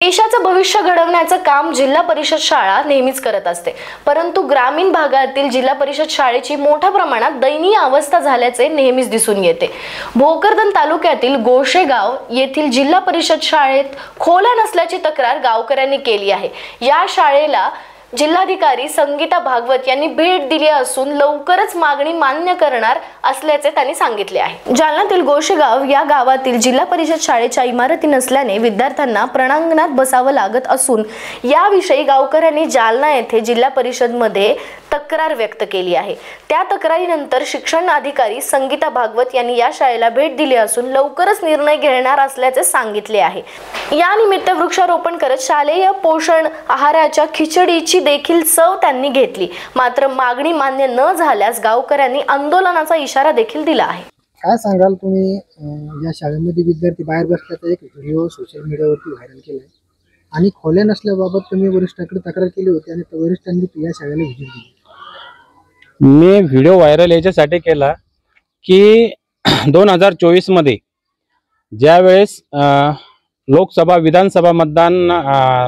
देशाचं भविष्य घडवण्याचं काम जिल्हा परिषद शाळा नेहमीच करत असते, परंतु ग्रामीण भागातील जिल्हा परिषद शाळेची मोठ्या प्रमाणात दयनीय अवस्था झाल्याचे नेहमीच दिसून येते। भोकरदन तालुक्यातील गोशेगाव येथील जिल्हा परिषद शाळेत खोल्या नसल्याची तक्रार गावकऱ्यांनी केली आहे। या शाळेला जिल्हाधिकारी संगीता भागवत यांनी भेट दिली असून लवकरच मागणी मान्य करणार असल्याचे त्यांनी सांगितले आहे। जालन्यातील गोशेगाव या गावातील जिल्हा परिषद शाळेच्या इमारती नसल्याने विद्यार्थ्यांना प्रणांगणात बसावं लागत असून याविषयी गावकऱ्यांनी जालना येथे जिल्हा परिषद मध्ये तक्रार व्यक्त केली आहे। त्या तक्रारीनंतर शिक्षण अधिकारी संगीता भागवत यांनी या शाळेला भेट दिली असून लवकरच निर्णय घेणार असल्याचे सांगितले आहे। या निमित्त वृक्षारोपण करत शालेय पोषण आहाराच्या खिचडीची देखील चव त्यांनी घेतली। मात्र मागणी मान्य न झाल्यास गावकऱ्यांनी आंदोलनाचा इशारा देखील दिला आहे। काय सांगाल तुम्ही? या शाळेमध्ये विद्यार्थी बाहेर बसल्याचा एक व्हिडिओ सोशल मीडियावरती व्हायरल केलाय आणि खोल्या नसल्याबाबत तुम्ही वरिष्ठांकडे तक्रार केली होती आणि वरिष्ठांनी या शाळेला व्हिजिट दिली। मी व्हिडिओ व्हायरल याच्यासाठी केला की 2024 मध्ये ज्यावेळेस लोकसभा विधानसभा मतदान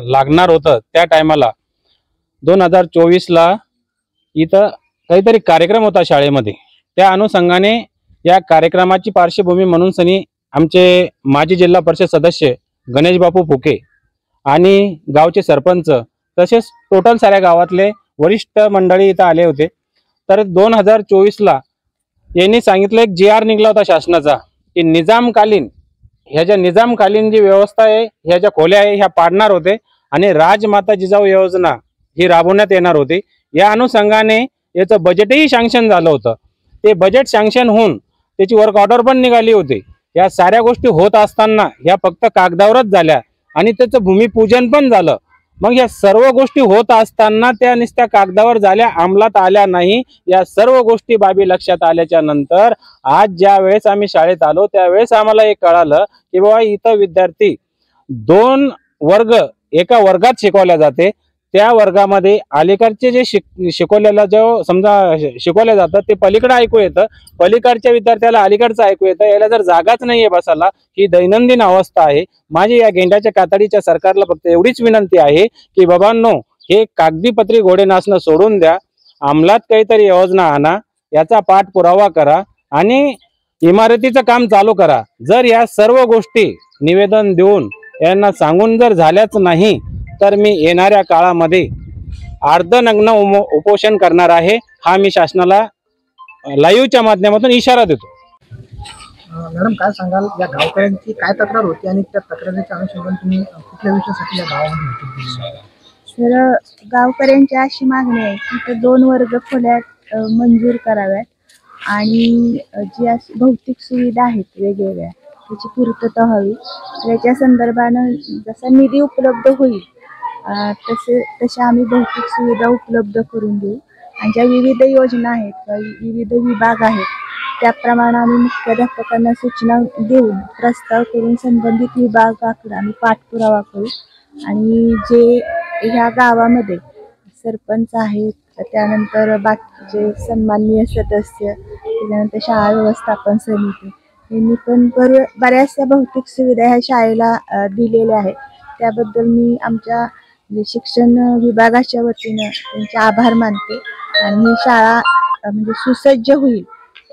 लागणार होतं त्या टायमाला 2024 ला इथं काहीतरी कार्यक्रम होता शाळेमध्ये। त्या अनुषंगाने या कार्यक्रमाची पार्श्वभूमी म्हणून सनी आमचे माजी जिल्हा परिषद सदस्य गणेश बापू फुके आणि गावचे सरपंच तसेच टोटल साऱ्या गावातले वरिष्ठ मंडळी इथं आले होते। तर 2024 ला यांनी सांगितलं एक GR निघला होता शासनाचा की निजामकालीन ह्या ज्या निजामकालीन जी व्यवस्था आहे ह्या ज्या खोल्या आहे ह्या पाडणार होते आणि राजमाता जिजाऊ योजना ही राबवण्यात येणार होती। या अनुषंगाने याचं बजेटही सँक्शन झालं होतं। ते बजेट सँक्शन होऊन त्याची वर्क ऑर्डर पण निघाली होती। या साऱ्या गोष्टी होत असताना ह्या फक्त कागदावरच झाल्या आणि त्याचं भूमिपूजन पण झालं। मग या सर्व गोष्टी होत असताना त्या नुसत्या कागदावर झाल्या, अंमलात आल्या नाही। या सर्व गोष्टी बाबी लक्षात आल्याच्या नंतर आज ज्या वेळेस आम्ही शाळेत आलो त्यावेळेस आम्हाला हे कळालं की बाबा इथं विद्यार्थी 2 वर्ग एका वर्गात शिकवल्या जाते। त्या वर्गामध्ये अलीकडचे जे शिकवलेला जो समजा शिकवलं जातं ते पलीकडे ऐकू येतं, पलीकडच्या विद्यार्थ्याला अलीकडचं ऐकू येतं। याला जर जागाच नाहीये बसायला, ही दैनंदिन अवस्था आहे। माझी या गेंड्याच्या कातडीच्या सरकारला फक्त एवढीच विनंती आहे की बाबांनो, हे कागदीपत्री घोडे नाचणं सोडून द्या, अंमलात काहीतरी योजना आणा, याचा पाठपुरावा करा आणि इमारतीचं काम चालू करा। जर या सर्व गोष्टी निवेदन देऊन यांना सांगून जर झाल्याच नाही तर मी येणाऱ्या काळामध्ये अर्धनग्न उपोषण करणार आहे। हा मी शासनाला लाईव्हच्या माध्यमातून इशारा देतो। मॅडम, काय सांगाल? या गावकऱ्यांची काय तक्रार होती आणि त्या तक्रारीच्या अनुषंगाने तुम्ही कुठल्या विषयासाठी या गावामध्ये भेट दिली? सर, गावकऱ्यांची अशी मागणी आहे की ते 2 वर्ग खोल्या मंजूर कराव्यात आणि जी अशी भौतिक सुविधा आहेत वेगवेगळ्या त्याची पूर्तता व्हावी। त्याच्या संदर्भानं जसा निधी उपलब्ध होईल तसे आम्ही भौतिक सुविधा उपलब्ध करून देऊ आणि ज्या विविध योजना आहेत किंवा विविध विभाग आहेत त्याप्रमाणे आम्ही मुख्याध्यापकांना सूचना देऊन प्रस्ताव करून संबंधित विभागाकडे आम्ही पाठपुरावा करू आणि जे ह्या गावामध्ये सरपंच आहेत, त्यानंतर बाकीचे सन्माननीय सदस्य, त्यानंतर शाळा व्यवस्थापन समिती यांनी पण बऱ्याचशा भौतिक सुविधा ह्या शाळेला दिलेल्या आहेत। त्याबद्दल मी आमच्या शिक्षण विभागाच्या वतीनं त्यांचे आभार मानते आणि ही शाळा म्हणजे सुसज्ज होईल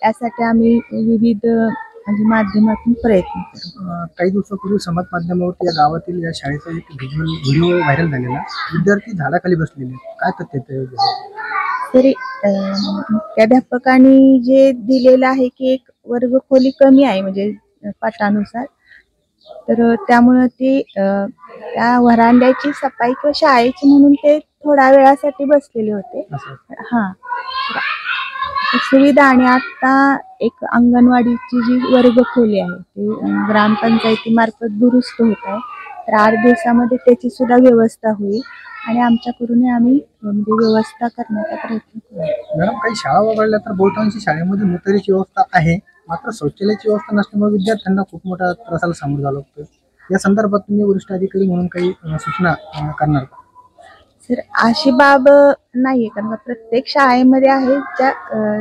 यासाठी आम्ही विविध म्हणजे माध्यमातून प्रयत्न करू। काही दिवसापूर्वी समाज माध्यमावरती या गावातील या शाळेचा एक व्हिडिओ व्हायरल झालेला, विद्यार्थी झाडाखाली बसलेले, काय तथ्य ते? तरी मुख्याध्यापकांनी जे दिलेलं आहे की एक वर्ग खोली कमी आहे म्हणजे पाठानुसार, तर त्यामुळं ते त्या व्हरांड्याची सफाई किंवा शाळेची म्हणून ते थोड्या वेळासाठी बसलेले होते। हां, सुविधा आणि आता एक अंगणवाडीची जी वर्ग खोली आहे ती ग्रामपंचायतीमार्फत दुरुस्त होत आहे, तर 8 दिवसामध्ये त्याची सुद्धा व्यवस्था होईल आणि आमच्याकडून आम्ही म्हणजे व्यवस्था करण्याचा प्रयत्न करू। मॅडम, काही शाळा वगळल्या तर बहुतांशी शाळेमध्ये मुतारीची व्यवस्था आहे, मात्र शौचालयाची व्यवस्था नसल्यामुळे विद्यार्थ्यांना खूप मोठ्या त्रासाला सामोरं जावं लागतं। या संदर्भात तुम्ही वरिष्ठ अधिकारी म्हणून काही सूचना करणार का? सर, अशी बाब नाहीये, कारण प्रत्येक शाळेमध्ये आहे ज्या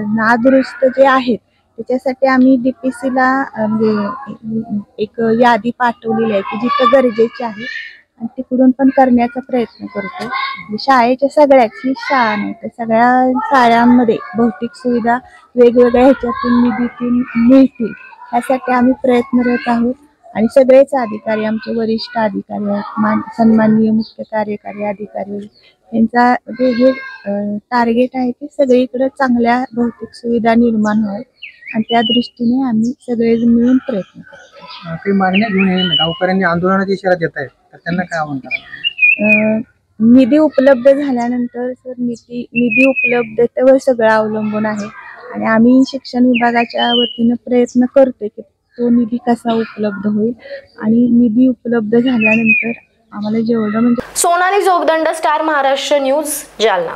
नादुरुस्त जे आहेत त्याच्यासाठी आम्ही DPC ला म्हणजे एक यादी पाठवलेली आहे की जिथं गरजेचे आहे आणि तिकडून पण करण्याचा प्रयत्न करतो. म्हणजे शाळेच्या सगळ्याच, ही शाळा नाही तर सगळ्या शाळांमध्ये भौतिक सुविधा वेगवेगळ्या ह्याच्यातून निधीतून मिळतील यासाठी आम्ही प्रयत्नरत आहोत. आणि सगळेच अधिकारी, आमचे वरिष्ठ अधिकारी आहेत, सन्माननीय मुख्य कार्यकारी अधिकारी, यांचा म्हणजे हे टार्गेट आहे की सगळीकडे चांगल्या भौतिक सुविधा निर्माण व्हाव्यात आणि त्या दृष्टीने आम्ही सगळेजण मिळून प्रयत्न करतो. काही मागण्या घेऊन येईल गावकऱ्यांनी आंदोलनाची इशारा देत आहेत, तर त्यांना काय आव्हान करायचं? निधी उपलब्ध झाल्यानंतर सर निधी उपलब्धतेवर सगळं अवलंबून आहे आणि आम्ही शिक्षण विभागाच्या वतीनं प्रयत्न करतोय की तो निधी कसा उपलब्ध होईल आणि निधी उपलब्ध झाल्यानंतर आम्हाला जेवढं म्हणजे सोनाली जोगदंड, स्टार महाराष्ट्र न्यूज, जालना.